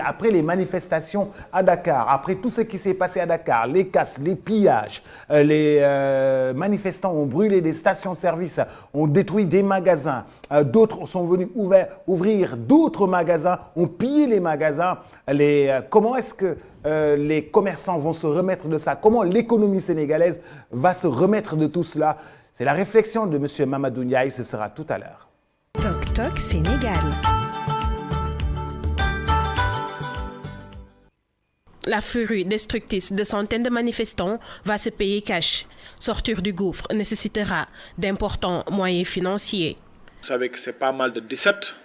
après les manifestations à Dakar, après tout ce qui s'est passé à Dakar, les casses, les pillages, les manifestants ont brûlé des stations-service, ont détruit des magasins, d'autres sont venus ouvrir d'autres magasins, ont pillé les magasins. Comment est-ce que les commerçants vont se remettre de ça? Comment l'économie sénégalaise va se remettre de tout cela? C'est la réflexion de M. Mamadou Ndiaye, ce sera tout à l'heure. Toc Toc Sénégal. La furie destructrice de centaines de manifestants va se payer cash. Sortir du gouffre nécessitera d'importants moyens financiers. Vous savez que c'est pas mal de 17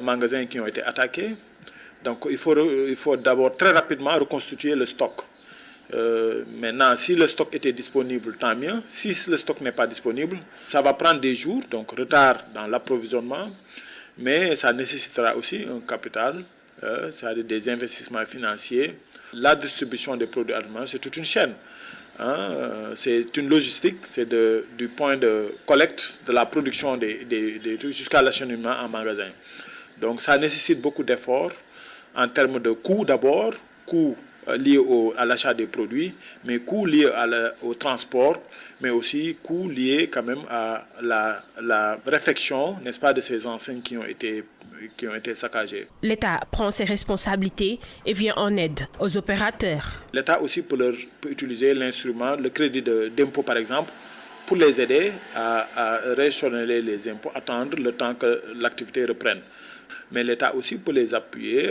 magasins qui ont été attaqués. Donc il faut d'abord très rapidement reconstituer le stock. Maintenant, si le stock était disponible, tant mieux. Si le stock n'est pas disponible, ça va prendre des jours, donc retard dans l'approvisionnement. Mais ça nécessitera aussi un capital, c'est-à-dire des investissements financiers. La distribution des produits alimentaires, c'est toute une chaîne. C'est une logistique, c'est du point de collecte de la production des trucs jusqu'à l'acheminement en magasin. Donc ça nécessite beaucoup d'efforts en termes de coûts d'abord, coûts liés à l'achat des produits, mais coûts liés au transport, mais aussi coûts liés quand même à la réfection, n'est-ce pas, de ces enseignes qui ont été saccagées. L'État prend ses responsabilités et vient en aide aux opérateurs. L'État aussi peut utiliser l'instrument, le crédit d'impôt par exemple, pour les aider à rééchelonner les impôts, attendre le temps que l'activité reprenne. Mais l'État aussi peut les appuyer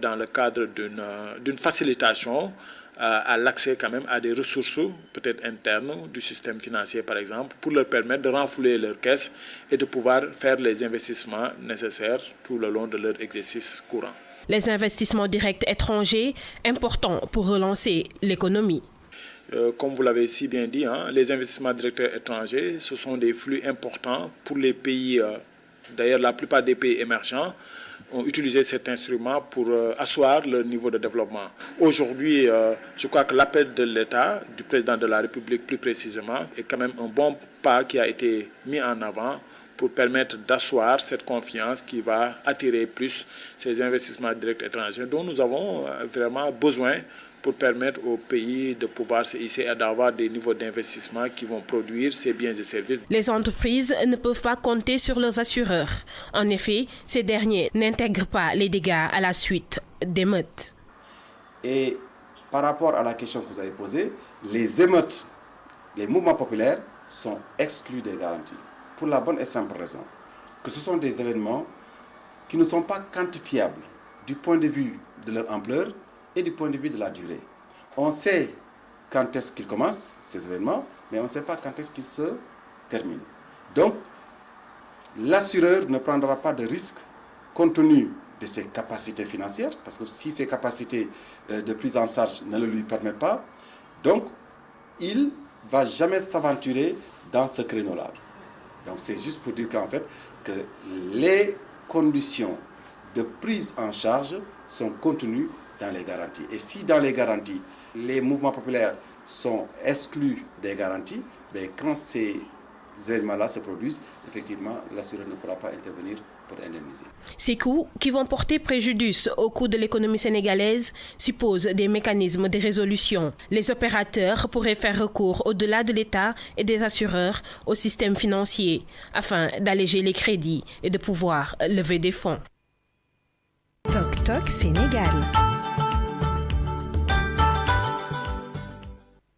dans le cadre d'une facilitation à l'accès quand même à des ressources peut-être internes du système financier par exemple, pour leur permettre de renflouer leurs caisses et de pouvoir faire les investissements nécessaires tout le long de leur exercice courant. Les investissements directs étrangers, importants pour relancer l'économie. Comme vous l'avez si bien dit, les investissements directs étrangers, ce sont des flux importants pour les pays. D'ailleurs, la plupart des pays émergents ont utilisé cet instrument pour asseoir leur niveau de développement. Aujourd'hui, je crois que l'appel de l'État, du président de la République plus précisément, est quand même un bon pas qui a été mis en avant pour permettre d'asseoir cette confiance qui va attirer plus ces investissements directs étrangers dont nous avons vraiment besoin pour permettre au pays de pouvoir se hisser et d'avoir des niveaux d'investissement qui vont produire ces biens et services. Les entreprises ne peuvent pas compter sur leurs assureurs. En effet, ces derniers n'intègrent pas les dégâts à la suite d'émeutes. Et par rapport à la question que vous avez posée, les émeutes, les mouvements populaires sont exclus des garanties. Pour la bonne et simple raison que ce sont des événements qui ne sont pas quantifiables du point de vue de leur ampleur et du point de vue de la durée. On sait quand est-ce qu'ils commencent, ces événements, mais on ne sait pas quand est-ce qu'ils se terminent. Donc, l'assureur ne prendra pas de risque compte tenu de ses capacités financières, parce que si ses capacités de prise en charge ne le lui permettent pas, donc il ne va jamais s'aventurer dans ce créneau-là. Donc c'est juste pour dire qu'en fait, que les conditions de prise en charge sont contenues dans les garanties. Et si dans les garanties, les mouvements populaires sont exclus des garanties, ben quand ces événements-là se produisent, effectivement, l'assureur ne pourra pas intervenir pour indemniser. Ces coûts, qui vont porter préjudice au coût de l'économie sénégalaise, supposent des mécanismes de résolution. Les opérateurs pourraient faire recours au-delà de l'État et des assureurs au système financier afin d'alléger les crédits et de pouvoir lever des fonds. Toc Toc Sénégal.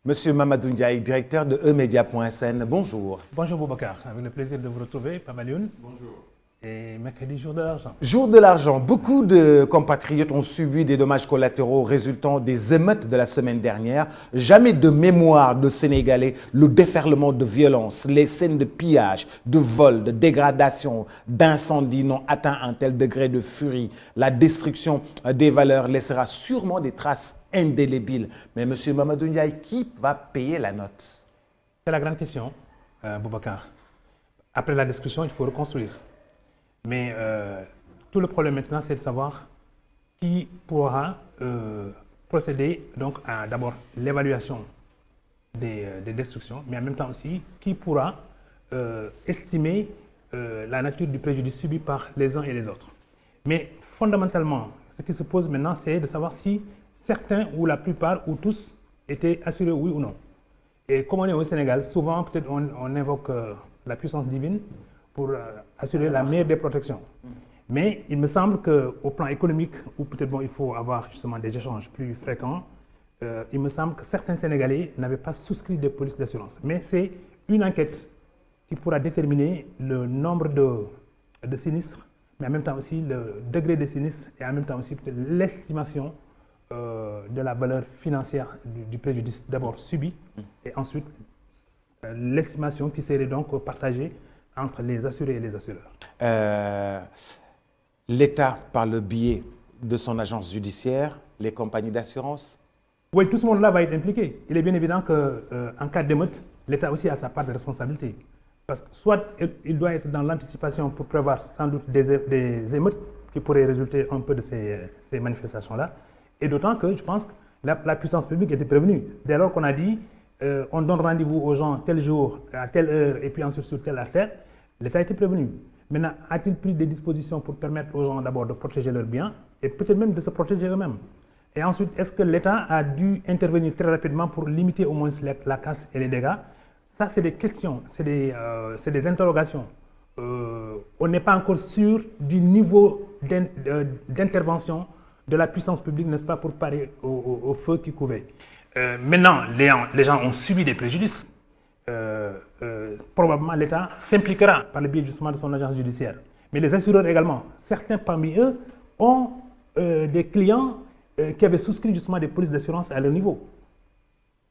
Monsieur Mamadou Ndiaye, directeur de emedia.sn, bonjour. Bonjour Boubacar, avec le plaisir de vous retrouver, Pamalioun. Bonjour. Et mercredi, jour de l'argent. Jour de l'argent. Beaucoup de compatriotes ont subi des dommages collatéraux résultant des émeutes de la semaine dernière. Jamais de mémoire de Sénégalais, le déferlement de violence, les scènes de pillage, de vol, de dégradation, d'incendie n'ont atteint un tel degré de furie. La destruction des valeurs laissera sûrement des traces indélébiles. Mais monsieur Mamadou Ndiaye, qui va payer la note? C'est la grande question, Boubacar. Après la destruction, il faut reconstruire. Mais tout le problème maintenant, c'est de savoir qui pourra procéder donc à d'abord l'évaluation des destructions, mais en même temps aussi qui pourra estimer la nature du préjudice subi par les uns et les autres. Mais fondamentalement, ce qui se pose maintenant, c'est de savoir si certains ou la plupart ou tous étaient assurés, oui ou non. Et comme on est au Sénégal, souvent peut-être on invoque la puissance divine pour assurer la meilleure des protections. Mais il me semble qu'au plan économique, où peut-être il faut avoir justement des échanges plus fréquents, il me semble que certains Sénégalais n'avaient pas souscrit des polices d'assurance. Mais c'est une enquête qui pourra déterminer le nombre de sinistres, mais en même temps aussi le degré de sinistres et en même temps aussi peut-être l'estimation de la valeur financière du préjudice d'abord subi et ensuite l'estimation qui serait donc partagée entre les assurés et les assureurs. L'État, par le biais de son agence judiciaire, les compagnies d'assurance? Oui, tout ce monde-là va être impliqué. Il est bien évident qu'en cas d'émeute, l'État aussi a sa part de responsabilité. Parce que soit il doit être dans l'anticipation pour prévoir sans doute des émeutes qui pourraient résulter un peu de ces manifestations-là. Et d'autant que je pense que la puissance publique était prévenue. Dès lors qu'on a dit on donne rendez-vous aux gens tel jour, à telle heure et puis ensuite sur telle affaire, l'État était prévenu. Maintenant, a-t-il pris des dispositions pour permettre aux gens d'abord de protéger leurs biens et peut-être même de se protéger eux-mêmes? Et ensuite, est-ce que l'État a dû intervenir très rapidement pour limiter au moins la casse et les dégâts? Ça, c'est des questions, c'est des interrogations. On n'est pas encore sûr du niveau d'intervention de la puissance publique, n'est-ce pas, pour parer au feu qui couvait. Maintenant, les gens ont subi des préjudices. Probablement l'État s'impliquera par le biais justement de son agence judiciaire. Mais les assureurs également, certains parmi eux ont des clients qui avaient souscrit justement des polices d'assurance à leur niveau.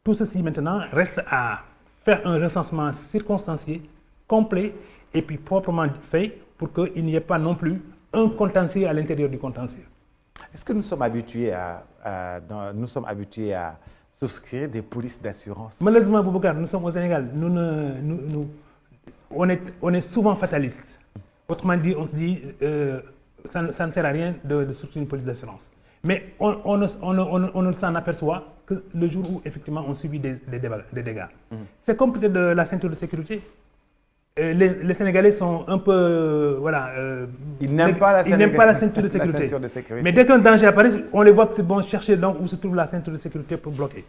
Tout ceci maintenant reste à faire un recensement circonstancié, complet et puis proprement fait pour qu'il n'y ait pas non plus un contentieux à l'intérieur du contentieux. Est-ce que nous sommes habitués à souscrire des polices d'assurance? Malheureusement, Boubacar, nous sommes au Sénégal. On est souvent fataliste. Autrement dit, on se dit ça ne sert à rien de souscrire une police d'assurance. Mais on ne s'en aperçoit que le jour où effectivement on subit des dégâts. C'est comme peut-être de la ceinture de sécurité. Les Sénégalais sont un peu ils n'aiment pas la ceinture de sécurité. Mais dès qu'un danger apparaît, on les voit peut-être chercher donc où se trouve la ceinture de sécurité pour bloquer.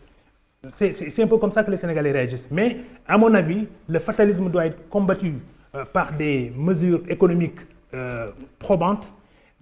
C'est un peu comme ça que les Sénégalais réagissent. Mais à mon avis, le fatalisme doit être combattu par des mesures économiques probantes,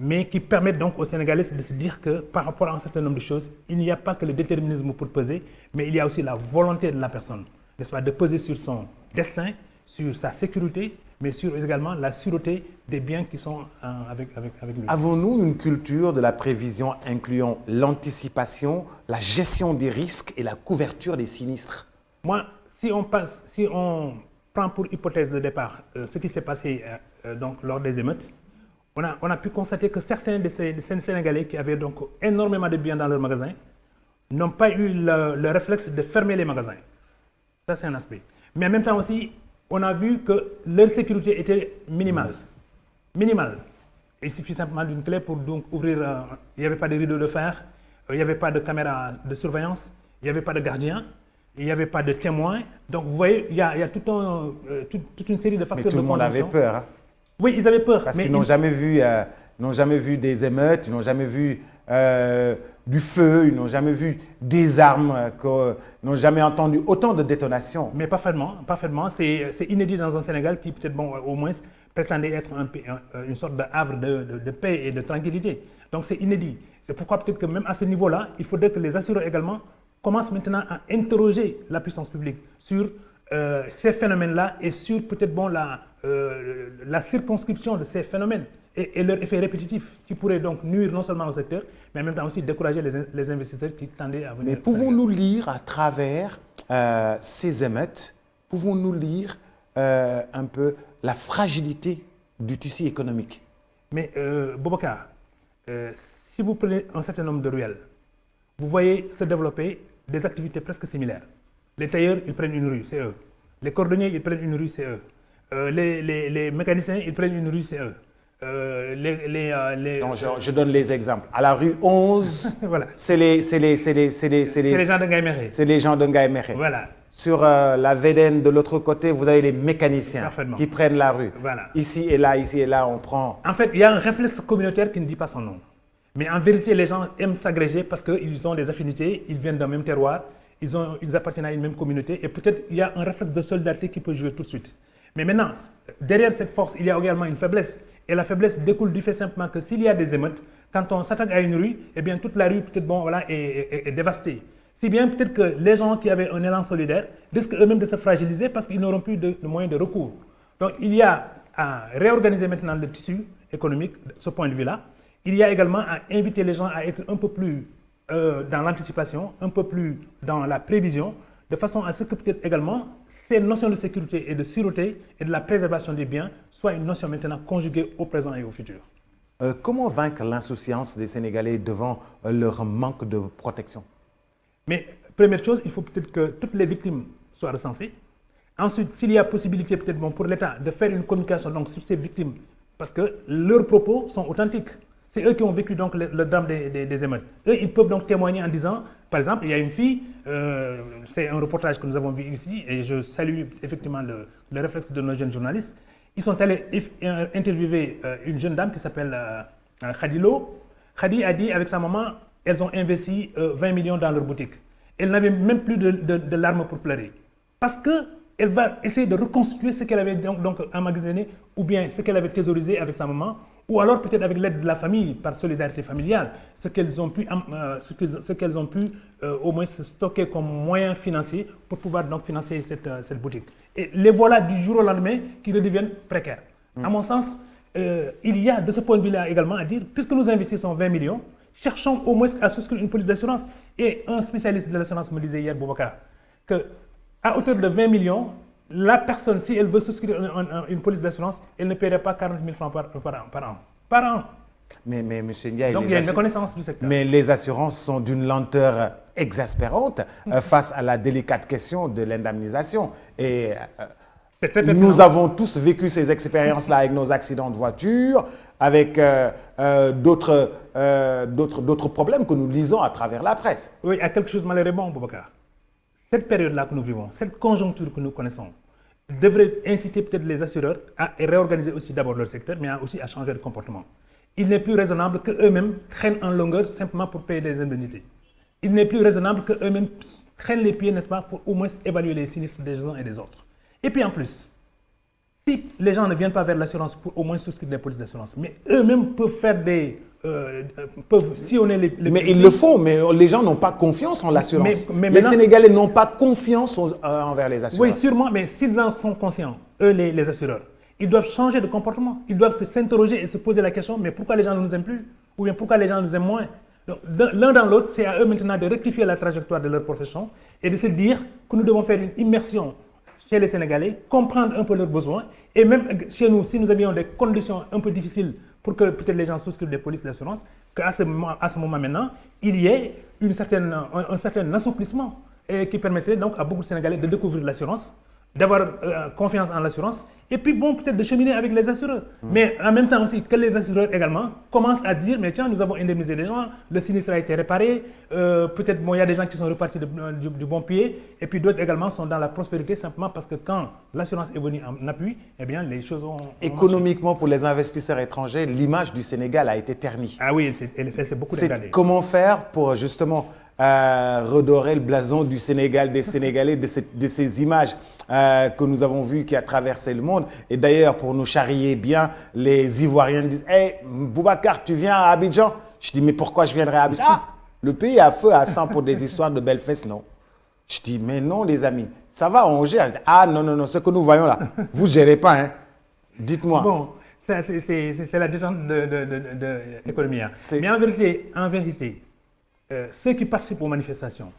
mais qui permettent donc aux Sénégalais de se dire que par rapport à un certain nombre de choses, il n'y a pas que le déterminisme pour peser, mais il y a aussi la volonté de la personne, n'est-ce pas, de peser sur son destin, sur sa sécurité, mais sur également la sûreté des biens qui sont avec lui. Avons-nous une culture de la prévision incluant l'anticipation, la gestion des risques et la couverture des sinistres? Moi, si on prend pour hypothèse de départ ce qui s'est passé donc, lors des émeutes, on a pu constater que certains de ces Sénégalais qui avaient donc énormément de biens dans leurs magasins n'ont pas eu le réflexe de fermer les magasins. Ça, c'est un aspect. Mais en même temps aussi, on a vu que leur sécurité était minimale. Minimale. Il suffit simplement d'une clé pour donc ouvrir. Il n'y avait pas de rideau de fer, il n'y avait pas de caméra de surveillance, il n'y avait pas de gardien, il n'y avait pas de témoin. Donc vous voyez, il y a toute une série de facteurs de protection. Mais tout le monde avait peur. Hein? Oui, ils avaient peur. Parce qu'ils n'ont jamais vu des émeutes, ils n'ont jamais vu du feu, ils n'ont jamais vu des armes, ils n'ont jamais entendu autant de détonations. Mais parfaitement. C'est inédit dans un Sénégal qui peut-être, au moins, prétendait être une sorte de havre de paix et de tranquillité. Donc c'est inédit. C'est pourquoi peut-être que même à ce niveau-là, il faudrait que les assureurs également commencent maintenant à interroger la puissance publique sur ces phénomènes-là et sur peut-être la circonscription de ces phénomènes et leur effet répétitif qui pourrait donc nuire non seulement au secteur, mais en même temps aussi décourager les investisseurs qui tendaient à venir. Mais pouvons-nous lire à travers ces émeutes, pouvons-nous lire un peu la fragilité du tissu économique? Mais Boubacar, si vous prenez un certain nombre de ruelles, vous voyez se développer des activités presque similaires. Les tailleurs, ils prennent une rue, c'est eux. Les cordonniers, ils prennent une rue, c'est eux. Les mécaniciens, ils prennent une rue, c'est eux. Non, je donne les exemples. À la rue 11, voilà. C'est les gens de Ngaïméré. C'est les gens de Ngaïméré. Voilà. Sur la VDN de l'autre côté, vous avez les mécaniciens qui prennent la rue. Voilà. Ici et là, on prend... En fait, il y a un réflexe communautaire qui ne dit pas son nom. Mais en vérité, les gens aiment s'agréger parce qu'ils ont des affinités, ils viennent d'un même terroir, ils appartiennent à une même communauté et peut-être il y a un réflexe de solidarité qui peut jouer tout de suite. Mais maintenant, derrière cette force, il y a également une faiblesse. Et la faiblesse découle du fait simplement que s'il y a des émeutes, quand on s'attaque à une rue, eh bien toute la rue peut-être est dévastée. Si bien peut-être que les gens qui avaient un élan solidaire risquent eux-mêmes de se fragiliser parce qu'ils n'auront plus de moyens de recours. Donc il y a à réorganiser maintenant le tissu économique de ce point de vue-là. Il y a également à inviter les gens à être un peu plus dans l'anticipation, un peu plus dans la prévision, de façon à ce que peut-être également ces notions de sécurité et de sûreté et de la préservation des biens soient une notion maintenant conjuguée au présent et au futur. Comment vaincre l'insouciance des Sénégalais devant leur manque de protection? Mais première chose, il faut peut-être que toutes les victimes soient recensées. Ensuite, s'il y a possibilité peut-être pour l'État de faire une communication donc, sur ces victimes, parce que leurs propos sont authentiques. C'est eux qui ont vécu donc le drame des émeutes. Eux, ils peuvent donc témoigner en disant, par exemple, il y a une fille, c'est un reportage que nous avons vu ici, et je salue effectivement le réflexe de nos jeunes journalistes. Ils sont allés interviewer une jeune dame qui s'appelle Khadilo. Khadi a dit avec sa maman, elles ont investi 20 millions dans leur boutique. Elle n'avait même plus de larmes pour pleurer. Parce qu'elle va essayer de reconstituer ce qu'elle avait donc emmagasiné ou bien ce qu'elle avait thésaurisé avec sa maman ou alors peut-être avec l'aide de la famille, par solidarité familiale, ce qu'elles ont pu, au moins se stocker comme moyen financier pour pouvoir donc financer cette boutique. Et les voilà du jour au lendemain qui redeviennent précaires. À mon sens, il y a de ce point de vue-là également à dire, puisque nous investissons 20 millions, cherchons au moins à souscrire une police d'assurance. Et un spécialiste de l'assurance me disait hier, Boubacar, qu'à hauteur de 20 millions, la personne, si elle veut souscrire une police d'assurance, elle ne paierait pas 40 000 francs par an. Mais M. Ndiaye, donc il y a une méconnaissance du secteur. Mais les assurances sont d'une lenteur exaspérante face à la délicate question de l'indemnisation. Et nous avons tous vécu ces expériences-là avec nos accidents de voiture, avec d'autres problèmes que nous lisons à travers la presse. Oui, il y a quelque chose de malheureux, Boubacar. Cette période-là que nous vivons, cette conjoncture que nous connaissons, devrait inciter peut-être les assureurs à réorganiser aussi d'abord leur secteur, mais aussi à changer de comportement. Il n'est plus raisonnable qu'eux-mêmes traînent en longueur simplement pour payer des indemnités. Il n'est plus raisonnable qu'eux-mêmes traînent les pieds, n'est-ce pas, pour au moins évaluer les sinistres des uns et des autres. Et puis en plus, si les gens ne viennent pas vers l'assurance pour au moins souscrire des polices d'assurance, mais eux-mêmes peuvent faire peuvent sillonner les mais ils le font, mais les gens n'ont pas confiance en l'assurance. Les Sénégalais n'ont pas confiance envers les assureurs. Oui, sûrement, mais s'ils en sont conscients, eux, les assureurs, ils doivent changer de comportement. Ils doivent s'interroger et se poser la question, mais pourquoi les gens ne nous aiment plus? Ou bien pourquoi les gens nous aiment moins? Donc, l'un dans l'autre, c'est à eux maintenant de rectifier la trajectoire de leur profession et de se dire que nous devons faire une immersion chez les Sénégalais, comprendre un peu leurs besoins, et même chez nous, si nous avions des conditions un peu difficiles pour que peut-être les gens souscrivent des polices d'assurance, qu'à ce moment maintenant, il y ait un certain assouplissement qui permettrait donc à beaucoup de Sénégalais de découvrir l'assurance, d'avoir confiance en l'assurance, et puis bon, peut-être de cheminer avec les assureurs. Mais en même temps aussi, que les assureurs également commencent à dire, mais tiens, nous avons indemnisé des gens, le sinistre a été réparé, peut-être bon, il y a des gens qui sont repartis du bon pied, et puis d'autres également sont dans la prospérité simplement parce que quand l'assurance est venue en appui, eh bien les choses ont économiquement, pour les investisseurs étrangers, l'image du Sénégal a été ternie. Ah oui, elle s'est beaucoup dégradée. Comment faire pour justement redorer le blason du Sénégal, des Sénégalais, de ces images que nous avons vues qui a traversé le monde. Et d'ailleurs, pour nous charrier bien, les Ivoiriens disent « Hey, Boubacar, tu viens à Abidjan ?» Je dis « Mais pourquoi je viendrais à Abidjan ?»« Ah, le pays a feu à sang pour des histoires de belles fesses, non ?» Je dis « Mais non, les amis, ça va, on gère. » Ah non, ce que nous voyons là, vous ne gérez pas, hein. Dites-moi. Bon, c'est la détente de l'économie. Mais en vérité, ceux qui participent aux manifestations,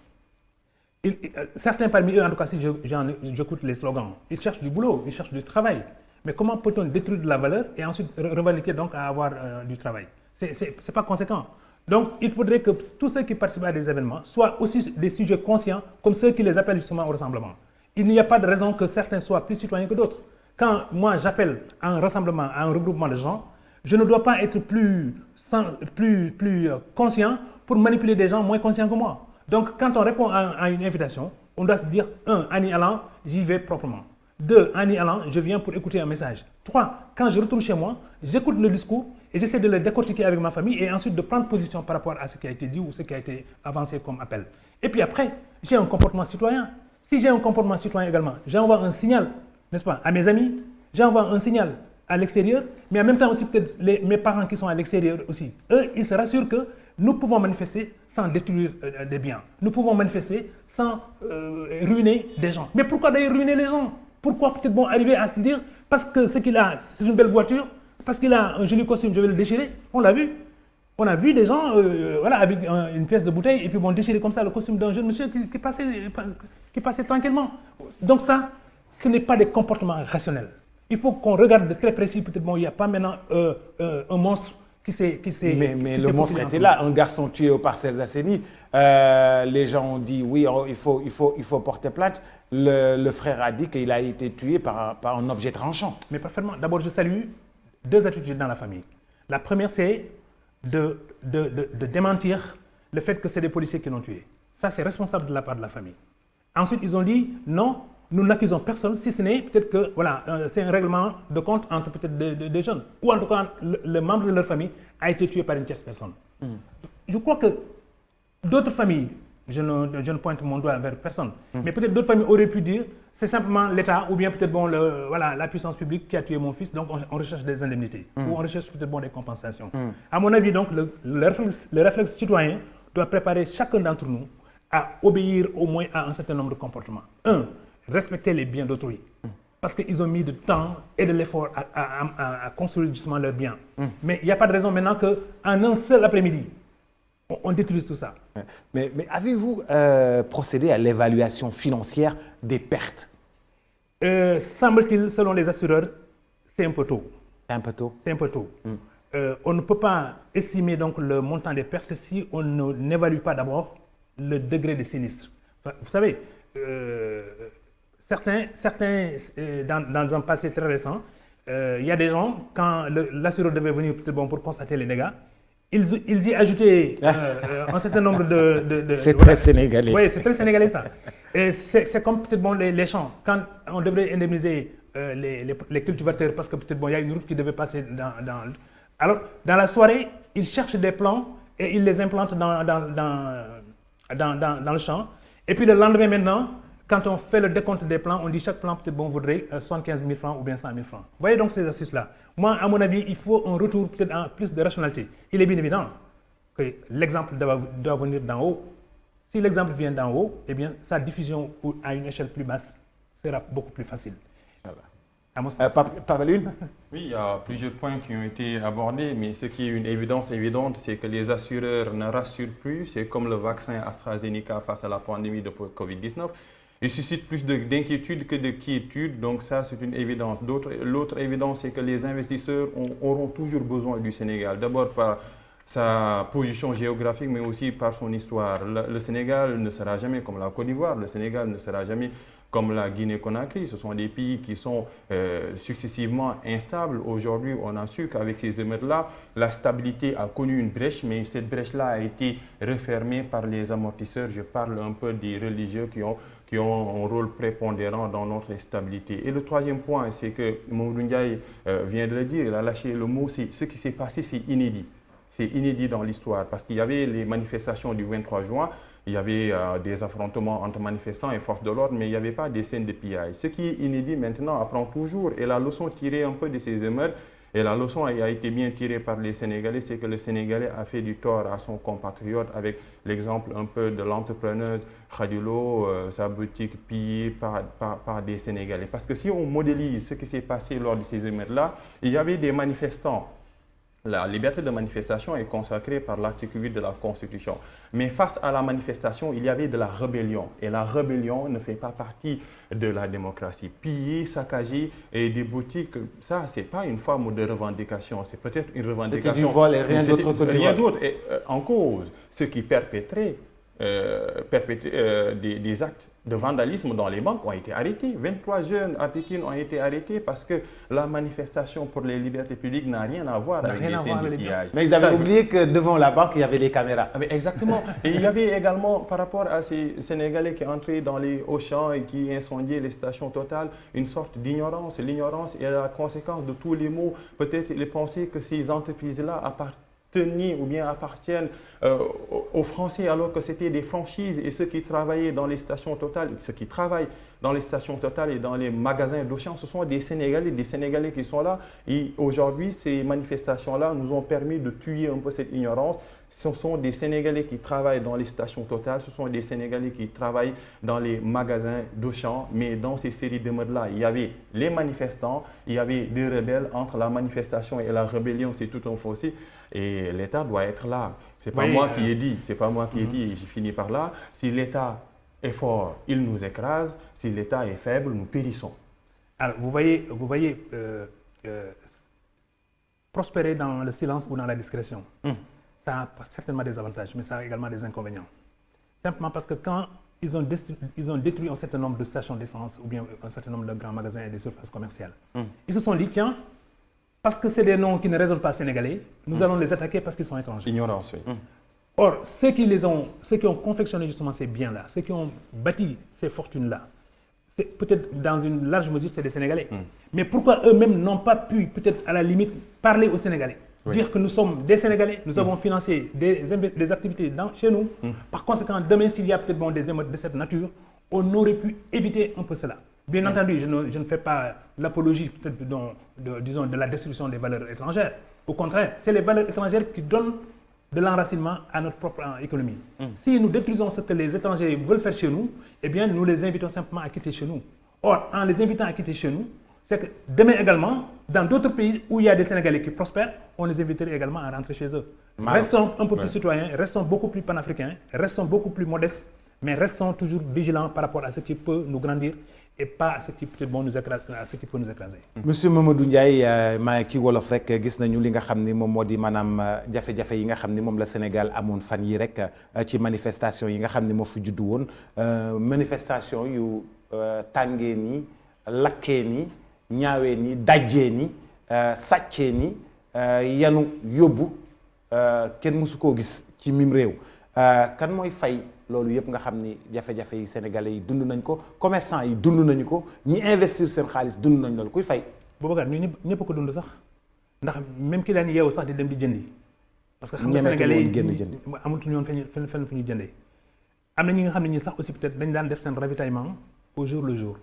certains parmi eux, en tout cas, si j'écoute les slogans, ils cherchent du boulot, ils cherchent du travail. Mais comment peut-on détruire de la valeur et ensuite revendiquer donc à avoir du travail? C'est pas conséquent. Donc, il faudrait que tous ceux qui participent à des événements soient aussi des sujets conscients, comme ceux qui les appellent justement au rassemblement. Il n'y a pas de raison que certains soient plus citoyens que d'autres. Quand moi j'appelle à un rassemblement, à un regroupement de gens, je ne dois pas être plus conscient pour manipuler des gens moins conscients que moi. Donc, quand on répond à une invitation, on doit se dire 1. En y allant, j'y vais proprement. 2. En y allant, je viens pour écouter un message. 3. Quand je retourne chez moi, j'écoute le discours et j'essaie de le décortiquer avec ma famille et ensuite de prendre position par rapport à ce qui a été dit ou ce qui a été avancé comme appel. Et puis après, j'ai un comportement citoyen. Si j'ai un comportement citoyen également, j'envoie un signal, n'est-ce pas, à mes amis, j'envoie un signal à l'extérieur, mais en même temps aussi peut-être mes parents qui sont à l'extérieur aussi. Eux, ils se rassurent que nous pouvons manifester sans détruire des biens. Nous pouvons manifester sans ruiner des gens. Mais pourquoi d'ailleurs ruiner les gens? Pourquoi peut-être arriver à se dire, parce que ce qu'il a, c'est une belle voiture, parce qu'il a un joli costume, je vais le déchirer. On l'a vu. On a vu des gens avec une pièce de bouteille et puis déchirer comme ça le costume d'un jeune monsieur qui passait tranquillement. Donc ça, ce n'est pas des comportements rationnels. Il faut qu'on regarde de très précis. Peut-être il n'y a pas maintenant un monstre qui s'est... Mais le monstre était là. Un garçon tué aux Parcelles Assainies. Les gens ont dit oui, il faut porter plainte. Le frère a dit qu'il a été tué par un objet tranchant. Mais parfaitement. D'abord, je salue 2 attitudes dans la famille. La première, c'est de démentir le fait que c'est des policiers qui l'ont tué. Ça, c'est responsable de la part de la famille. Ensuite, ils ont dit non, nous n'accusons personne, si ce n'est peut-être que c'est un règlement de compte entre peut-être des jeunes. Ou en tout cas, le membre de leur famille a été tué par une tierce personne. Je crois que d'autres familles, je ne pointe mon doigt vers personne, mais peut-être d'autres familles auraient pu dire c'est simplement l'État ou bien peut-être la puissance publique qui a tué mon fils, donc on recherche des indemnités ou on recherche peut-être des compensations. À mon avis, donc, le réflexe citoyen doit préparer chacun d'entre nous à obéir au moins à un certain nombre de comportements. Respecter les biens d'autrui. Parce qu'ils ont mis du temps et de l'effort à construire justement leurs biens. Mais il n'y a pas de raison maintenant qu'en un seul après-midi, on détruise tout ça. Mais avez-vous procédé à l'évaluation financière des pertes? Semble-t-il, selon les assureurs, c'est un peu tôt. C'est un peu tôt. C'est un peu tôt. On ne peut pas estimer donc le montant des pertes si on n'évalue pas d'abord le degré de sinistre. Vous savez, certains dans un passé très récent, il y a des gens, quand l'assureur devait venir pour constater les dégâts, ils y ajoutaient un certain nombre de c'est très sénégalais. Oui, c'est très sénégalais ça. Et c'est comme peut-être les champs. Quand on devrait indemniser les cultivateurs parce que peut-être il y a une route qui devait passer Alors, dans la soirée, ils cherchent des plants et ils les implantent dans le champ. Et puis le lendemain maintenant, quand on fait le décompte des plants, on dit chaque plan peut-être vaudrait 75 000 francs ou bien 100 000 francs. Vous voyez donc ces astuces-là. Moi, à mon avis, il faut un retour peut-être à plus de rationalité. Il est bien évident que l'exemple doit venir d'en haut. Si l'exemple vient d'en haut, eh bien, sa diffusion à une échelle plus basse sera beaucoup plus facile. À mon sens. Pavalune? Oui, il y a plusieurs points qui ont été abordés, mais ce qui est une évidence évidente, c'est que les assureurs ne rassurent plus. C'est comme le vaccin AstraZeneca face à la pandémie de Covid-19. Il suscite plus d'inquiétude que de quiétude, donc ça c'est une évidence. L'autre évidence, c'est que les investisseurs auront toujours besoin du Sénégal. D'abord par sa position géographique, mais aussi par son histoire. Le Sénégal ne sera jamais comme la Côte d'Ivoire, le Sénégal ne sera jamais comme la Guinée-Conakry. Ce sont des pays qui sont successivement instables. Aujourd'hui, on a su qu'avec ces émeutes-là, la stabilité a connu une brèche, mais cette brèche-là a été refermée par les amortisseurs. Je parle un peu des religieux qui ont un rôle prépondérant dans notre stabilité. Et le troisième point, c'est que Mamadou Ndiaye vient de le dire, il a lâché le mot, ce qui s'est passé, c'est inédit. C'est inédit dans l'histoire parce qu'il y avait les manifestations du 23 juin, il y avait des affrontements entre manifestants et forces de l'ordre, mais il n'y avait pas des scènes de pillage. Ce qui est inédit maintenant apprend toujours, et la leçon tirée un peu de ces émeutes, et la leçon a été bien tirée par les Sénégalais, c'est que le Sénégalais a fait du tort à son compatriote avec l'exemple un peu de l'entrepreneur Khadilo, sa boutique pillée par des Sénégalais. Parce que si on modélise ce qui s'est passé lors de ces émeutes-là, il y avait des manifestants. La liberté de manifestation est consacrée par l'article 8 de la Constitution. Mais face à la manifestation, il y avait de la rébellion. Et la rébellion ne fait pas partie de la démocratie. Piller, saccager et des boutiques, ça, ce n'est pas une forme de revendication. C'est peut-être une revendication. C'était du vol et rien d'autre que du vol. Rien d'autre. En cause, ceux qui perpétraient perpétrer des actes de vandalisme dans les banques ont été arrêtés. 23 jeunes à Pékin ont été arrêtés parce que la manifestation pour les libertés publiques n'a rien à voir avec les scènes de pillage. Mais ils avaient oublié que devant la banque, il y avait les caméras. Ah, exactement. Et il y avait également, par rapport à ces Sénégalais qui entraient dans les Auchan et qui incendiaient les stations Total, une sorte d'ignorance. L'ignorance est la conséquence de tous les maux. Peut-être les penser que ces entreprises-là ou bien appartiennent aux Français alors que c'était des franchises et ceux qui travaillaient dans les stations Total, ceux qui travaillent dans les stations Total et dans les magasins d'Auchan, ce sont des Sénégalais qui sont là. Et aujourd'hui, ces manifestations-là nous ont permis de tuer un peu cette ignorance. Ce sont des Sénégalais qui travaillent dans les stations Total, ce sont des Sénégalais qui travaillent dans les magasins d'Auchan. Mais dans ces séries de modes-là, il y avait les manifestants, il y avait des rebelles. Entre la manifestation et la rébellion, c'est tout un fossé. Et l'État doit être là. C'est pas moi qui ai dit, c'est pas moi qui ai dit, et j'ai fini par là. Si l'État est fort, il nous écrase. Si l'État est faible, nous périssons. Alors, vous voyez prospérer dans le silence ou dans la discrétion. Ça a certainement des avantages, mais ça a également des inconvénients. Simplement parce que quand ils ont détruit un certain nombre de stations d'essence ou bien un certain nombre de grands magasins et des surfaces commerciales, ils se sont dit, tiens, parce que c'est des noms qui ne résonnent pas sénégalais, nous allons les attaquer parce qu'ils sont étrangers. Ignorance, oui. Or, ceux qui ont confectionné justement ces biens-là, ceux qui ont bâti ces fortunes-là, c'est peut-être dans une large mesure, c'est des Sénégalais. Mais pourquoi eux-mêmes n'ont pas pu, peut-être à la limite, parler aux Sénégalais, dire que nous sommes des Sénégalais, nous avons financé des activités chez nous. Par conséquent, demain, s'il y a peut-être des émeutes de cette nature, on aurait pu éviter un peu cela. Bien entendu, je ne fais pas l'apologie peut-être de la destruction des valeurs étrangères. Au contraire, c'est les valeurs étrangères qui donnent de l'enracinement à notre propre économie. Si nous détruisons ce que les étrangers veulent faire chez nous, eh bien, nous les invitons simplement à quitter chez nous. Or, en les invitant à quitter chez nous, c'est que demain également, dans d'autres pays où il y a des Sénégalais qui prospèrent, on les inviterait également à rentrer chez eux. Restons un peu plus citoyens, restons beaucoup plus panafricains, restons beaucoup plus modestes, mais restons toujours vigilants par rapport à ce qui peut nous grandir et pas à ce qui peut nous écraser. Monsieur Mamadou Ndiaye maa ci wolof rek gis nañu li nga xam ni moom moo di maanaam jafe-jafe yi nga xam ni moom la Sénégal amoon fan yi rek ci manifestation yi nga xam ni moo fi juddu woon manifestation yu tàngee ni lakkee ni ñaawee ni dajjee ni sàccee ni yanu yóbbu kenn mësu koo gis ci mim réew kan mooy fay loolu yëpp nga xam ni jafe-jafe yi sénégalais yi dund nañ ko commerçant yi dund nañu ko ñi investir seen xaalis dund nañ loolu kuy fay. Boubacar ñu ñëpp ko dund sax ndax même ki daan yeewu sax di dem di jëndi. parce que xam nga sénégalais yi amatuñu woon fenn fu ñu jëndee. am na ñi nga xam ne ñi sax aussi peut-être dañ daan def seen ravitaillement au jour le jour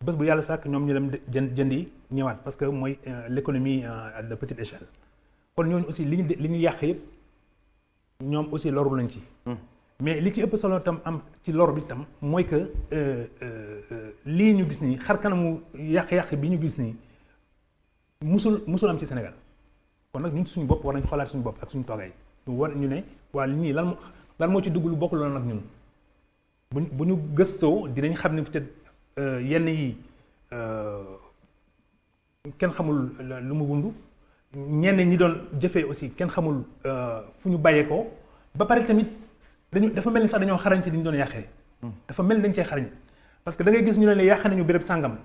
bés bu yàlla sàkk ñoom ñu dem jëndi ñëwaat parce que mooy l'économie de petite échelle. kon ñooñu aussi li ñu yàq yëpp ñoom aussi loru nañ ci. mais li ci ëpp solo tam am ci lor bi tam mooy que lii ñu gis nii xar kanamu yàq-yàq bi ñu gis nii musul am ci Sénégal kon nag ñun suñu bopp war nañ xoolaat suñu bopp ak suñu toogaay ñu ne waa ñii lan moo ci dugg lu bokkul woon ak ñun bu ñu gëstoo dinañ xam ne peut-être yenn yi kenn xamul lu mu wundu ñenn ñi doon jëfee aussi kenn xamul fu ñu bàyyee ko ba pare tamit dafa mel ni sax dañoo xarañ ci li ñu doon yàqee. dafa mel ni dañ cee xarañ parce que da ngay gis ñu ne yàq nañu béréb sàngam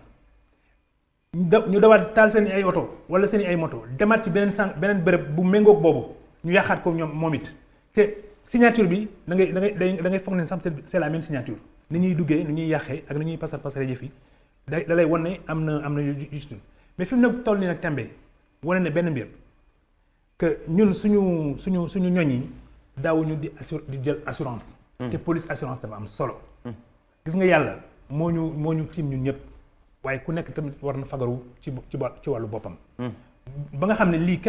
ñu dawaat taal seen ay oto wala seen ay moto demaat ci beneen béréb bu méngoog boobu ñu yàqaat ko ñoom moom it te signature bi da ngay foog ne sax c'est la même signature ni ñuy duggee ni ñuy yàqee ak ni ñuy pasare jëf yi da lay wan ne am na juste mais fi mu ne toll nii nag tembe wane ne benn mbir que ñun suñu ñoñ yi daawuñu di jël assurance. te police assurance dafa am solo. gis nga yàlla moo ñu tiim ñun ñëpp waaye ku nekk tamit war na fagaru ci wàllu boppam. ba nga xam ne lii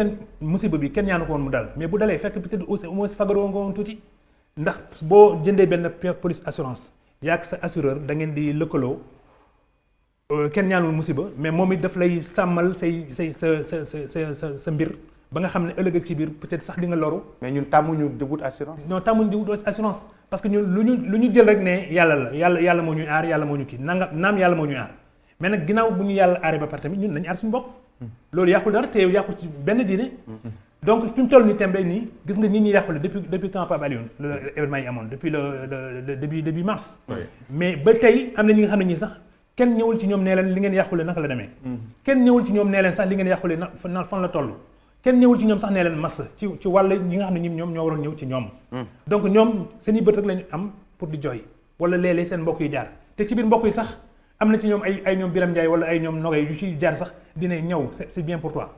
musiba bi kenn ñaanu ko woon mu dal mais bu dalee fekk peut-être aussi au moins fagaroo nga woon tuuti ndax boo jëndee benn police assurance yaa ak sa assureur da ngeen di lëkkaloo kenn ñaanul musiba mais moom it daf lay sàmmal sa mbir. ba nga xam ne ëllëg ak ci biir peut-être sax di nga loru. mais ñun tàmmuñu di wut assurance. non tàmmuñu di wut assurance parce que ñun lu ñu jël rek ne yàlla moo ñuy aar yàlla moo ñu kii naam yàlla moo ñuy aar mais nag ginnaaw bu ñu yàlla aaree ba pare tamit ñun nañu aar suñu bopp. loolu yàqul dara te yàqul ci benn diine. donc fi mu toll nii tembe nii gis nga nit ñi yàqule depuis quand Pape Alioune événement yi amoon depuis le début mars. mais ba tey am na ñi nga xam ne ñii sax kenn ñëwul ci ñoom nee leen li ngeen yàqule naka la demee. kenn ñëwul ci ñoom nee leen sax li ngeen yàqule na fan la toll. kenn ñëwul ci ñoom sax nee leen massa ci wàll ñi nga xam ne ñoom ñoo waroon ñëw ci ñoom. donc ñoom seen i bët rek lañu am pour di jooy wala léeg-léeg seen mbokk yi jaar te ci biir mbokk yi sax am na ci ñoom ay ñoom Biram Ndiaye wala ay ñoom Nogay yu ci jaar sax dina ñëw c'est bien pour toi.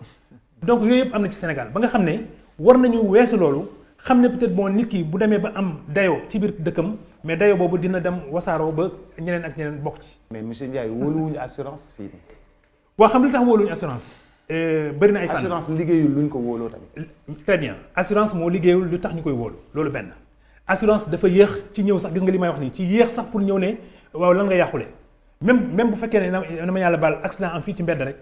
donc yooyu yëpp am na ci Sénégal ba nga xam ne war nañu weesu loolu xam ne peut-être bon nit ki bu demee ba am dayoo ci biir dëkkam mais dayoo boobu dina dem wasaaroo ba ñeneen ak ñeneen bokk ci. mais monsieur Ndiaye wóoluwuñu assurance fii. waa xam li tax wóoluwuñu assurance. bëri na ay fan assurance liggéeyul luñ ko wóoloo tamit. très bien assurance moo liggéeyul lu tax ñu koy wóolu loolu benn assurance dafa yéex ci ñëw sax gis nga li may wax nii ci yéex sax pour ñëw ne waaw lan nga yàqule même bu fekkee ne na ma yàlla baal accident am fii ci mbedd rek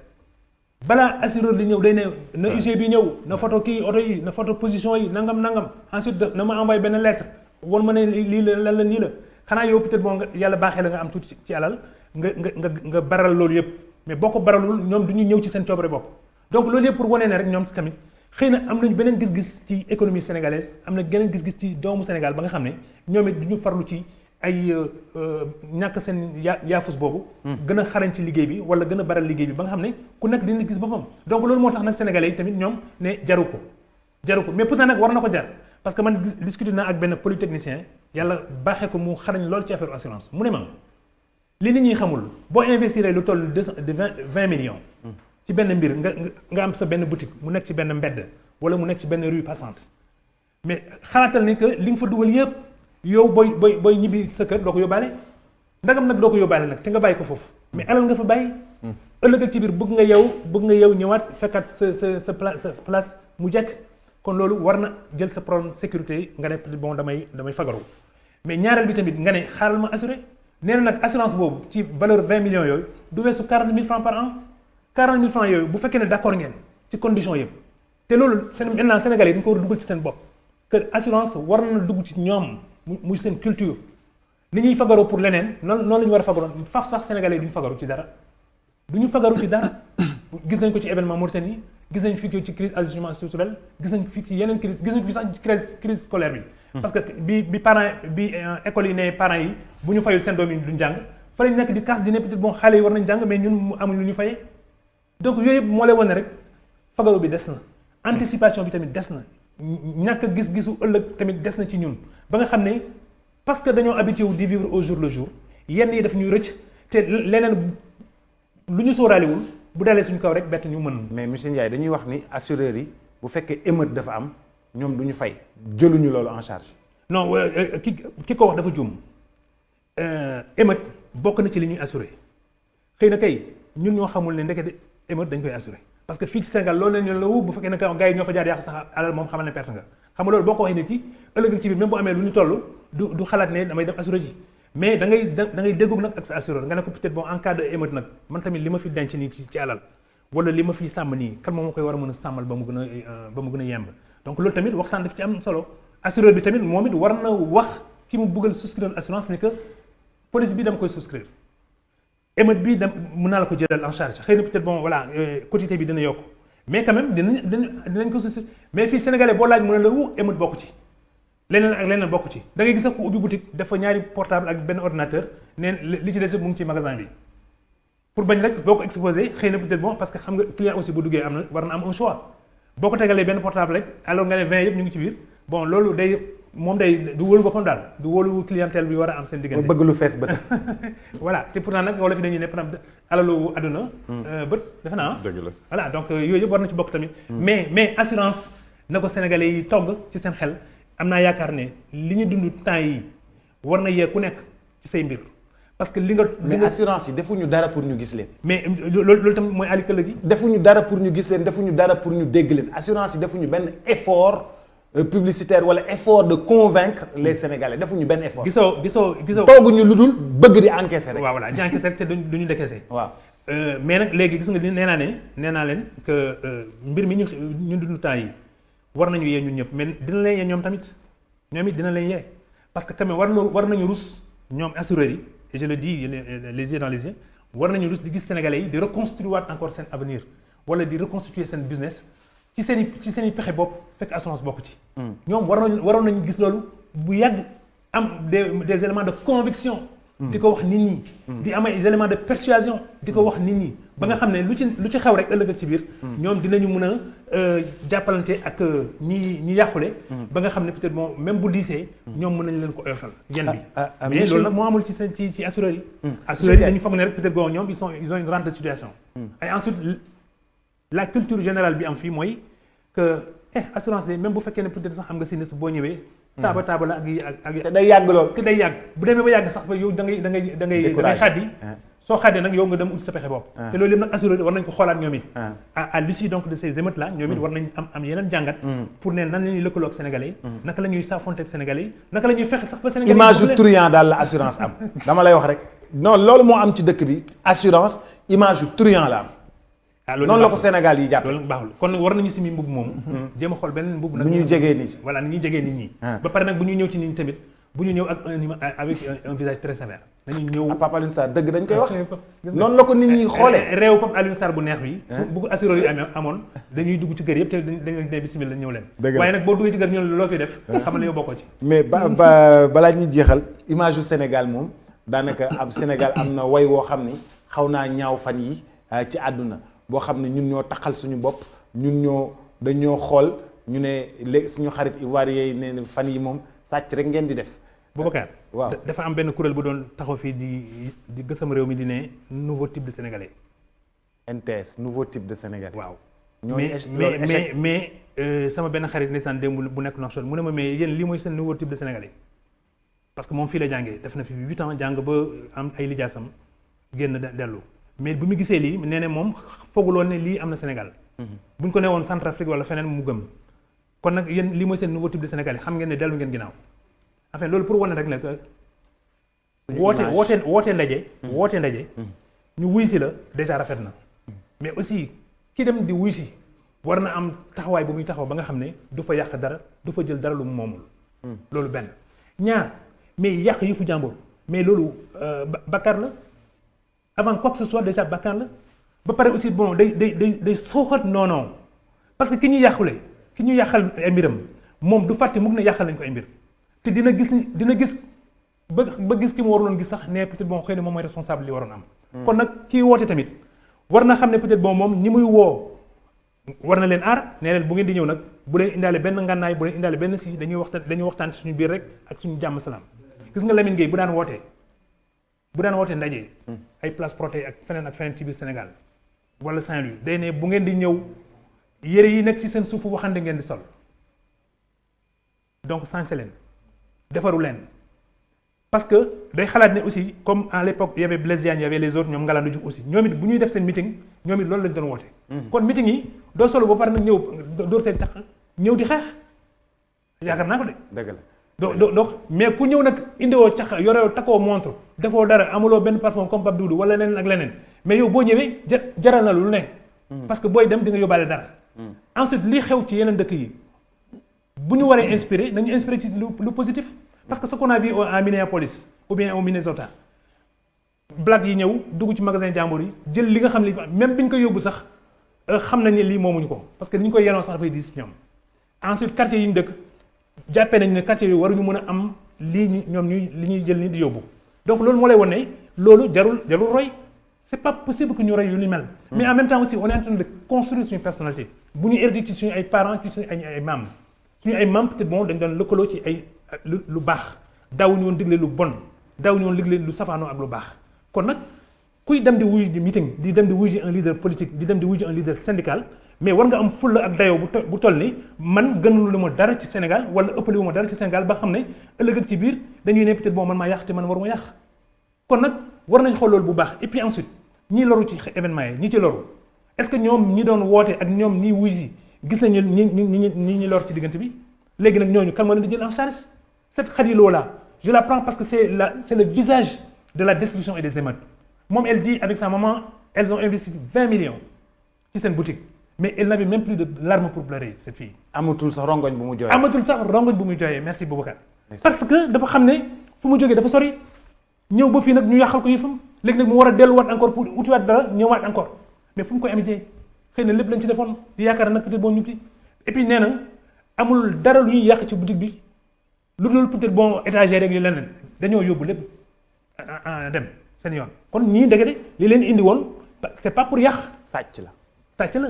balaa assureur di ñëw day ne na UG bi ñëw na photo kii oto yi na photo position yi nangam ensuite na ma envoyé benn lettre won ma ne lii la nii la xanaa yow peut-être bon yàlla baaxee la nga am tuuti ci alal nga baral loolu yëpp mais boo ko baralul ñoom du ñu ñëw ci seen coobare bopp donc loolu yëpp pour wane ne rek ñoom tamit xëy na am nañu beneen gis-gis ci économie sénégalaise am na beneen gis-gis ci doomu Sénégal ba nga xam ne ñoom it du ñu farlu ci ay ñàkk seen yaafus boobu. gën a xarañ ci liggéey bi wala gën a baral liggéey bi ba nga xam ne ku nekk dina gis boppam donc loolu moo tax nag sénégalais yi tamit ñoom ne jaru ko mais pourtant nag war na ko jar parce que man discuté naa ak benn polytechnicien yàlla baaxee ko mu xarañ lool ci affaire assurance mu ne ma li nit ñi xamul boo investir lu toll 20 millions. ci benn mbir nga am sa benn boutique mu nekk ci benn mbedd wala mu nekk ci benn rue passante mais xalaatal ni que li nga fa dugal yëpp yow booy ñibbi sa kër doo ko yóbbaale ndagam nag doo ko yóbbaale nag te nga bàyyi ko foofu mais alal nga fa bàyyi. ëllëg ak ci biir bëgg nga yow ñëwaat fekkaat sa place mu jekk kon loolu war na jël sa problème sécurité nga ne bon damay fagaru mais ñaareel bi tamit nga ne xaaral ma assuré nee na nag assurance boobu ci valeur 20 millions yooyu du weesu 40 000 francs par an. 40 000 francs yooyu bu fekkee ne d'accord ngeen ci condition yëpp te loolu maintenant Sénégalais yi dañu ko war a dugal ci seen bopp que assurance war na dugg ci ñoom muy seen culture li ñuy fagaroo pour leneen noonu la ñu war a fagaroo faf sax Sénégalais yi du ñu fagaru ci dara gis nañ ko ci événement Mauritanie gis nañ fi ci crise ajustement structurel gis nañ fi ci yeneen crise gis nañ fi sax crise scolaire bi parce que bi parents bi école yi ne parents yi bu ñu fayul seen doom yi duñ jàng fa lañ nekk di casse di ne peut-être bon xale yi war nañ jàng mais ñun amuñ lu ñu fayee donc yooyu yëpp moo lay wane rek fagaru bi des na anticipation bi tamit des na ñàkk gis-gisu ëllëg tamit des na ci ñun ba nga xam ne parce que dañoo habitué wu di vivre au jour le jour yenn yi daf ñuy rëcc te leneen lu ñu sóoraalewul bu dalee suñu kaw rek bett ñu mën. mais monsieur Ndiaye dañuy wax ni assureurs yi bu fekkee émeute dafa am ñoom du ñu fay jëluñu loolu en charge. non ki ko wax dafa juum émeute bokk na ci li ñuy assuré xëy na kay ñun ñoo xamul ne ndekete émeute dañ koy assuré parce que fii ci Sénégal loolu la ñu la wu bu fekkee ne gars yi ñoo fa jaar yàq sax alal moom xamal ne perte nga xam nga loolu boo ko waxee nit ki ëllëg ci biir même bu amee lu ñu toll du xalaat ne damay dem assuré ji mais da ngay déggoog nag ak sa assureur nga ne ko peut-être bon en cas de émeute nag man tamit li ma fi denc nii ci alal wala li ma fi sàmm nii kan moom ma koy war a mën a sàmmal ba mu gën a yemb donc loolu tamit waxtaan daf ci am solo assureur bi tamit moom it war na wax ki mu bëggal souscrire assurance ni que police bi dama koy souscrire émeute bi mën naa la ko jëlal en charge xëy na peut-être bon voilà quotité bi dina yokk mais quand même dinañ ko souscrire mais fii sénégalais boo laaj mën na la wu émeute bokk ci leneen ak leneen bokk ci da ngay gis sax ku ubbi boutique dafa ñaari portable ak benn ordinateur neen li ci des mu ngi ci magasin bi pour bañ rek boo ko exposé xëy na peut-être bon parce que xam nga client aussi bu duggee war na am un choix boo ko tegalee benn portable rek alors nga ne 20 yëpp ñu ngi ci biir bon loolu du wóolu boppam daal du wóolu clientèle bi war a am seen diggante. bëgg lu fees bët. voilà te pourtant nag wala fi dañuy ne par exemple alalu àdduna. bët defe naa. dëgg la voilà donc yooyu yëpp war na ci bokk tamit. mais assurance na ko sénégalais yi togg ci seen xel am naa yaakaar ne li ñu dund temps yi war na yee ku nekk ci say mbir parce que li nga. mais assurance yi defuñu dara pour ñu gis leen. mais loolu tamit mooy ali këllëg gi. defuñu dara pour ñu gis leen defuñu dara pour ñu dégg leen assurance yi defuñu benn effort. Publicitaire wala effort de convaincre les Sénégalais defuñu benn effort. gisoo. tooguñu lu dul bëgg di encaisser rek. waaw voilà di encaisser rek te duñu décaisser. waaw mais nag léegi gis nga nee naa leen que mbir mi ñu dund temps yi war nañu yee ñun ñëpp mais dina leen yee ñoom tamit ñoom it dina leen yee parce que quand même war nañu rus ñoom assureurs yi et je le dis les yeux dans les yeux war nañu rus di gis Sénégalais yi di reconstruire waat encore seen avenir wala di reconstituer seen business ci seen i pexe bopp fekk assurance bokk ci. ñoom waroon nañu gis loolu bu yàgg am des éléments de conviction. di ko wax nit ñi. di am ay éléments de persuasion di ko wax nit ñi ba nga xam ne lu ci xew rek ëllëg ak ci biir. ñoom dinañu mën a jàppalante ak ñi yàqule. ba nga xam ne peut-être bon même bu diisee. ñoom mën nañu leen ko oyofal yenn bi. mais loolu nag moo amul ci assureurs yi. assureurs yi dañu foog ne rek peut-être bon ñoom ils ont une rente de situation. et ensuite la culture générale bi am fii mooy que assurance de même bu fekkee ne peut-être sax am nga sinistre boo ñëwee. taaba la ak te day yàgg lool. te day yàgg bu demee ba yàgg sax ba yow da ngay xaddi. soo xaddee nag yow nga dem ut sa pexe bopp. te loolu yëpp nag assureur war nañ ko xoolaat ñoom it. à l'issue donc de ces émeutes là ñoom it war nañ am yeneen jàngat. pour ne nan la ñuy lëkkaloo ak sénégalais. naka la ñuy saafonte ak sénégalais naka la ñuy fexe sax ba sénégalais. image yu truand daal la assurance am dama lay wax rek non loolu moo am ci dëkk bi assurance image yu truand la am. noonu la ko Sénégal yi jàpp loolu baaxul kon war nañu simi mbubb moomu jéem a xool beneen mbubb nag nu ñuy jegee nit voilà ni ñuy jegee nit ñi ba pare nag bu ñuy ñëw ci nit ñi tamit bu ñu ñëw avec un visage très sévère dañuy ñëw Pape Alioune Sarr dëgg dañ koy wax noonu la ko nit ñi xoolee réew Pape Alioune Sarr bu neex bi bu ko assureur yi amoon dañuy dugg ci kër yëpp te dañu ne bismillah ñëw leen waaye nag boo duggee ci kër ñëw loo fi def xamal ne yow bokkoo ci mais balaa ñuy jeexal image yu Sénégal moom daanaka am Sénégal am na way woo xam ni xaw naa ñaaw fan yi ci àdduna boo xam ne ñun ñoo taxal suñu bopp dañoo xool ñu ne léegi suñu xarit ivoirien yi ne fan yi moom sàcc rek ngeen di def. Boubacar waaw dafa am benn kuréel bu doon taxaw fii di gësam réew mi di ne nouveau type de sénégalais. NTS nouveau type de sénégalais. waaw mais sama benn xarit ndeysaan démb bu nekk Nouakchott mu ne ma mais yéen lii mooy seen nouveau type de sénégalais parce que moom fii la jàngee def na fi 8 ans jàng ba am ay lijaasam génn dellu. mais bu mu gisee lii nee na moom fooguloon ne lii am na Sénégal. bu ñu ko newoon Centrafrique wala feneen mu gëm. kon nag yéen lii mooy seen nouveau type de Sénégalais xam ngeen ne dellu ngeen ginnaaw. enfin loolu pour wane rek la que. woote ndaje. woote ndaje. ñu wuy si la déjà rafet na. mais aussi ki dem di wuy si war na am taxawaay bu muy taxaw ba nga xam ne du fa yàq dara du fa jël dara lu mu moomul. loolu benn ñaar mais yàq yu fu jàmbur mais loolu bakkaar la. avant quoi que ce soit déjà bakkan la ba pare aussi bon day sooxat non parce que ki ñu yàqal ay mbiram moom du fàtte mukk ne yàqal nañ ko ay mbir te dina gis ba gis ki mu waruloon gis sax ne peut-être bon xëy na moom mooy responsable li waroon am. kon nag kii woote tamit war na xam ne peut-être bon moom ñi muy woo war na leen aar nee leen bu ngeen di ñëw nag bu leen indaale benn ngànnaay bu leen indaale benn si dañuy waxtaan suñu biir rek ak suñu jàmm salaam gis nga Lamine Gueye bu daan wootee ndaje ay place Protet ak feneen ci biir Sénégal wala Saint-Louis day ne bu ngeen di ñëw yére yi nekk ci seen suufu waxande ngeen di sol donc sañse leen defaru leen parce que day xalaat ne aussi comme à l'époque y avait Blaise Diagne y avait les autres ñoom Ngalandou Diouf aussi ñoom it bu ñuy def seen meeting ñoom it loolu lañ doon woote kon meeting yi doo solo ba pare nag ñëw dóor seen tax ñëw di xeex yaakaar naa ko de dëgg la donc mais ku ñëw nag indiwoo cax yorewoo takkoo montre defoo dara amuloo benn parfum comme Pape Doudou wala leneen ak leneen mais yow boo ñëwee jaral na lu ne. parce que booy dem di nga yóbbaale dara. ensuite li xew ci yeneen dëkk yi bu ñu waree inspiré nañu inspiré ci lu positif. parce que ce qu'on a vu à Minneapolis ou bien au Minnesota black yi ñëw dugg ci magasin jàmbur yi jël li nga xam ne même bi ñu ko yóbbu sax xam nañ ne lii moomuñu ko parce que ni ñu koy yenoo sax dafay diis ñoom ensuite quartier yi ñu dëkk. jàppee nañu ne quartier yooyu waruñu mën a am li ñuy jël ni di yóbbu donc loolu moo lay wan ne loolu jarul roy c'est pas possible que ñu roy yu ni mel. mais en même temps aussi on est en train de construire suñu personnalité bu ñu hérité ci suñu ay parents ci suñu ay maam suñu ay maam peut-être bon dañ doon lëkkaloo ci ay lu baax daawuñu woon digle lu bon daawuñu woon digle lu safaanoo ak lu baax kon nag kuy dem di wuyu di meeting di dem di wuyu ji un leader politique di dem di wuyu ji un leader syndical. mais war nga am fulla ak dayoo bu toll ni man gënulu ma dara ci Sénégal wala ëppale wu ma dara ci Sénégal ba xam ne ëllëg ak ci biir dañuy ne peut-être bon man maa yàq te man waruma yàq kon nag war nañ xool loolu bu baax et puis ensuite ñi loru ci événement yi ñi ci loru est-ce que ñoom ñi doon woote ak ñoom ñi wuy si gis nañu ñi lor ci diggante bi léegi nag ñooñu kan moo leen di jël en charge cette Khady-Lo là je la prends parce que c'est le visage de la destruction et des émeutes moom elle dit avec sa maman elles ont investi 20 millions ci seen boutique mais elle n'avait même plus de larmes pour pleurer cette fille. amatul sax rongoñ bu mu jooyee. merci Boubacar. parce que dafa xam ne fu mu jógee dafa sori ñëw ba fii nag ñu yàqal ko yëfam léegi nag mu war a delluwaat encore pour utiwaat dara ñëwaat encore mais fu mu koy amee xëy na lépp lañ ci defoon di yaakaar nag peut-être bon ñu ci et puis nee na amul dara lu ñuy yàq ci boutique bi lu dul peut-être bon étagère rek yu leneen dañoo yóbbu lépp dem seen yoon kon ñii ndekete li leen indi woon c'est pas pour yàq. sàcc la. sàcc la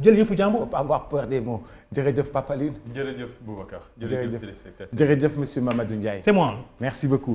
jël yëfu jàmbur. faut pas avoir peur des mots jërëjëf Papa Lune. jërëjëf Boubacar. jërëjëf téléspectateur. jërëjëf monsieur Mamadou Ndiaye. c'est moi. merci beaucoup.